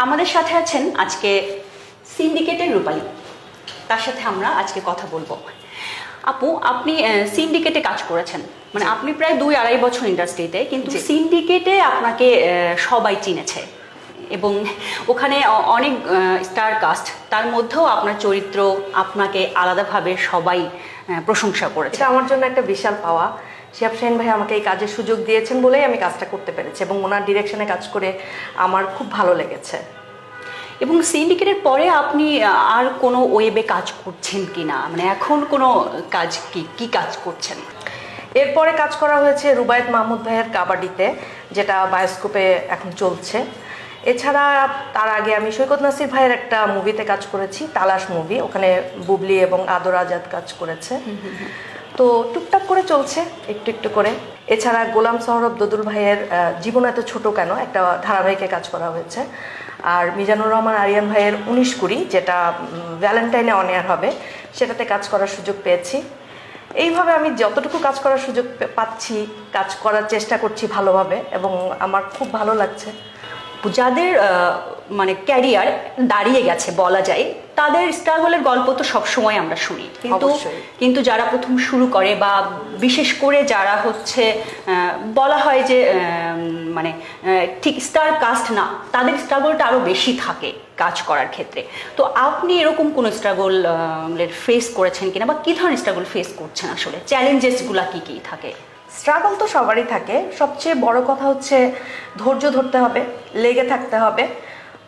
আমাদের সাথে আছেন আজকে সিন্ডিকেটের রূপালী, তার সাথে আমরা আজকে কথা বলবো। আপু, আপনি সিন্ডিকেটে কাজ করেছেন, মানে আপনি প্রায় 2-2.5 বছর ইন্ডাস্ট্রিতে, কিন্তু সিন্ডিকেটে আপনাকে সবাই চিনেছে এবং ওখানে অনেক স্টার কাস্ট, তার মধ্যেও আপনার চরিত্র আপনাকে আলাদাভাবে সবাই প্রশংসা করেছে। এটা আমার জন্য একটা বিশাল পাওয়া। শিহাব শাহীন ভাই আমাকে এই কাজের সুযোগ দিয়েছেন বলেই আমি কাজটা করতে পেরেছি এবং ওনার ডিরেকশনে কাজ করে আমার খুব ভালো লেগেছে। এবং সিন্ডিকেটের পরে আপনি আর কোনো ওয়েবে কাজ করছেন কি না, মানে এখন কোনো কাজ কি কাজ করছেন? এরপরে কাজ করা হয়েছে রুবায়েত মাহমুদ ভাইয়ের কাবাডিতে, যেটা বায়োস্কোপে এখন চলছে। এছাড়া তার আগে আমি সৈকত নাসির ভাইয়ের একটা মুভিতে কাজ করেছি, তালাশ মুভি, ওখানে বুবলি এবং আদর আজাদ কাজ করেছে। তো টুকটাক করে চলছে একটু একটু করে। এছাড়া গোলাম সহরব দদুল ভাইয়ের জীবন এত ছোট কেন একটা ধারাবাহিকে কাজ করা হয়েছে। আর মিজানুর রহমান আরিয়ান ভাইয়ের 19-20, যেটা ভ্যালেন্টাইনে অন এয়ার হবে, সেটাতে কাজ করার সুযোগ পেয়েছি। এইভাবে আমি যতটুকু কাজ করার সুযোগ পাচ্ছি কাজ করার চেষ্টা করছি ভালোভাবে এবং আমার খুব ভালো লাগছে। যাদের মানে ক্যারিয়ার দাঁড়িয়ে গেছে বলা যায়, তাদের স্ট্রাগলের গল্প তো সবসময় আমরা শুনি, কিন্তু যারা প্রথম শুরু করে বা বিশেষ করে যারা হচ্ছে বলা হয় যে মানে ঠিক স্টার কাস্ট না, তাদের স্ট্রাগলটা আরও বেশি থাকে কাজ করার ক্ষেত্রে। তো আপনি এরকম কোনো স্ট্রাগল ফেস করেছেন কিনা, বা কী ধরনের স্ট্রাগল ফেস করছেন, আসলে চ্যালেঞ্জেসগুলো কী থাকে? স্ট্রাগল তো সবারই থাকে, সবচেয়ে বড় কথা হচ্ছে ধৈর্য ধরতে হবে, লেগে থাকতে হবে।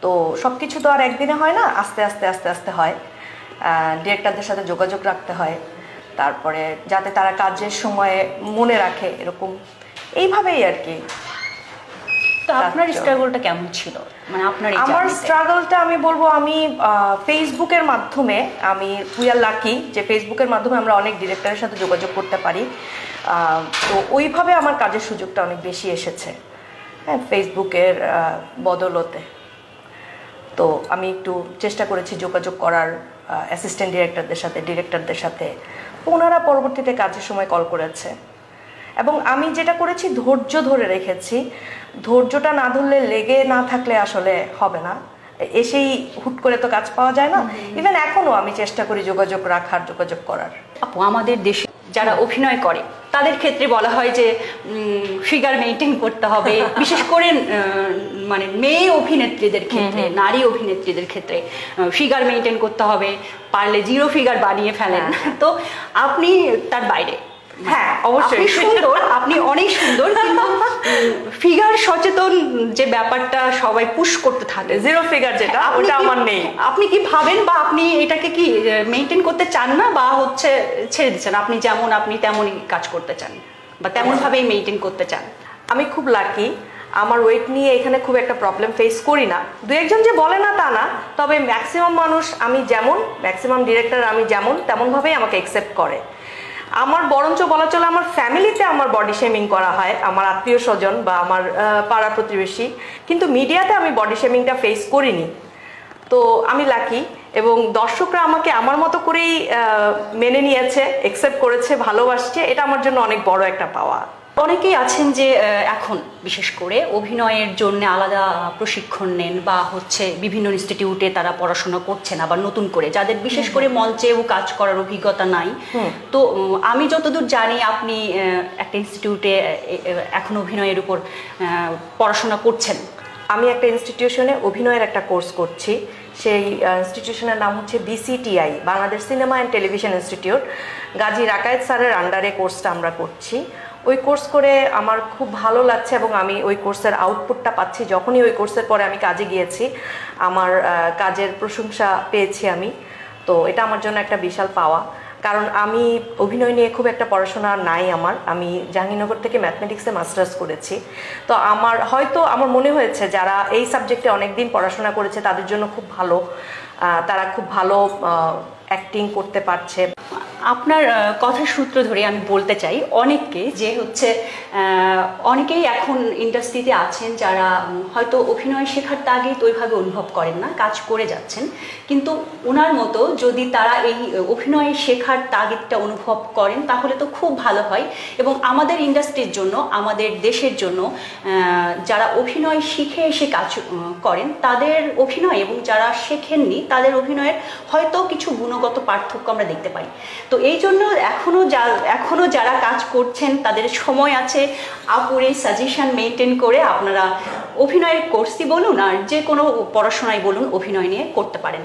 তো সব কিছু তো আর একদিনে হয় না, আস্তে আস্তে আস্তে আস্তে হয়। ডিরেক্টরদের সাথে যোগাযোগ রাখতে হয়, তারপরে যাতে তারা কাজের সময়ে মনে রাখে, এরকম এইভাবেই আর কি। তো আপনার স্ট্রাগলটা কেমন ছিল, মানে আপনার আমার স্ট্রাগলটা আমি বলবো, আমি ফেসবুকের মাধ্যমে, উই আর লাকি যে ফেসবুকের মাধ্যমে আমরা অনেক ডিরেক্টরের সাথে যোগাযোগ করতে পারি। তো ওইভাবে আমার কাজের সুযোগটা অনেক বেশি এসেছে, হ্যাঁ, ফেসবুকের বদলতে। তো আমি একটু চেষ্টা করেছি যোগাযোগ করার অ্যাসিস্ট্যান্ট ডিরেক্টরদের সাথে। ওনারা পরবর্তীতে কাজের সময় কল করেছে এবং আমি যেটা করেছি ধৈর্য ধরে রেখেছি। ধৈর্যটা না ধরলে, লেগে না থাকলে আসলে হবে না, এসেই হুট করে তো কাজ পাওয়া যায় না। ইভেন এখনও আমি চেষ্টা করি যোগাযোগ করার। আপু, আমাদের দেশে যারা অভিনয় করে তাদের ক্ষেত্রে বলা হয় যে ফিগার মেনটেন করতে হবে, বিশেষ করে মানে মেয়ে অভিনেত্রীদের ক্ষেত্রে, নারী অভিনেত্রীদের ক্ষেত্রে ফিগার মেনটেন করতে হবে, পারলে 0 ফিগার বানিয়ে ফেলেন। তো আপনি তার বাইরে, হ্যাঁ অবশ্যই সুন্দর, আপনি অনেক সুন্দর, কিন্তু ফিগার সচেতন যে ব্যাপারটা সবাই পুশ করতে থাকে, 0 ফিগার যেটা, ওটা আমার নেই। আপনি কি ভাবেন, বা আপনি এটাকে কি মেনটেন করতে চান না, বা হচ্ছে ছেড়ে দিচ্ছেন, আপনি যেমন আপনি তেমনই কাজ করতে চান, বা তেমন ভাবেই মেনটেন করতে চান? আমি খুব লাকি, আমার ওয়েট নিয়ে এখানে খুব একটা প্রবলেম ফেস করি না। 2-1 জন যে বলে না তা না, তবে ম্যাক্সিমাম মানুষ ম্যাক্সিমাম ডিরেক্টর আমি যেমন তেমনভাবেই আমাকে অ্যাকসেপ্ট করে। আমার বরঞ্চ বলা চলে আমার ফ্যামিলিতে আমার বডি শেমিং করা হয়, আমার আত্মীয় স্বজন বা আমার পাড়া প্রতিবেশী, কিন্তু মিডিয়াতে আমি বডি শেমিংটা ফেস করিনি। তো আমি লাকি, এবং দর্শকরা আমাকে আমার মতো করেই মেনে নিয়েছে, অ্যাকসেপ্ট করেছে, ভালোবাসছে। এটা আমার জন্য অনেক বড় একটা পাওয়া। অনেকেই আছেন যে এখন বিশেষ করে অভিনয়ের জন্য আলাদা প্রশিক্ষণ নেন, বা হচ্ছে বিভিন্ন ইনস্টিটিউটে তারা পড়াশোনা করছেন, আবার নতুন করে যাদের বিশেষ করে মঞ্চেও কাজ করার অভিজ্ঞতা নাই। তো আমি যতদূর জানি আপনি একটা ইনস্টিটিউটে এখন অভিনয়ের উপর পড়াশোনা করছেন। আমি একটা ইনস্টিটিউশনে অভিনয়ের একটা কোর্স করছি, সেই ইনস্টিটিউশনের নাম হচ্ছে BCTI, Bangladesh cinema and television institute. Gazi Rakayet স্যারের আন্ডারে কোর্সটা আমরা করছি। ওই কোর্স করে আমার খুব ভালো লাগছে এবং আমি ওই কোর্সের আউটপুটটা পাচ্ছি। যখনই ওই কোর্সের পরে আমি কাজে গিয়েছি, আমার কাজের প্রশংসা পেয়েছি আমি। তো এটা আমার জন্য একটা বিশাল পাওয়া, কারণ আমি অভিনয় নিয়ে খুব একটা পড়াশোনা নাই আমার। আমি জাহাঙ্গীরনগর থেকে ম্যাথমেটিক্সে মাস্টার্স করেছি। তো আমার মনে হয়েছে যারা এই সাবজেক্টে অনেক দিন পড়াশোনা করেছে তাদের জন্য খুব ভালো, তারা খুব ভালো অ্যাক্টিং করতে পারছে। আপনার কথার সূত্র ধরে আমি বলতে চাই অনেককে যে হচ্ছে অনেকেই এখন ইন্ডাস্ট্রিতে আছেন যারা হয়তো অভিনয় শেখার তাগিদ ওইভাবে অনুভব করেন না, কাজ করে যাচ্ছেন, কিন্তু ওনার মতো যদি তারা এই অভিনয় শেখার তাগিদটা অনুভব করেন তাহলে তো খুব ভালো হয়। এবং আমাদের ইন্ডাস্ট্রির জন্য, আমাদের দেশের জন্য যারা অভিনয় শিখে এসে কাজ করেন তাদের অভিনয় এবং যারা শেখেননি তাদের অভিনয়ের হয়তো কিছু গুণগত পার্থক্য আমরা দেখতে পাই। তো এই জন্য এখনো যারা কাজ করছেন তাদের সময় আছে, আপুর এই সাজেশন মেনটেন করে আপনারা অভিনয়ের কোর্সই বলুন আর যে কোনো পড়াশোনায় বলুন অভিনয় নিয়ে করতে পারেন।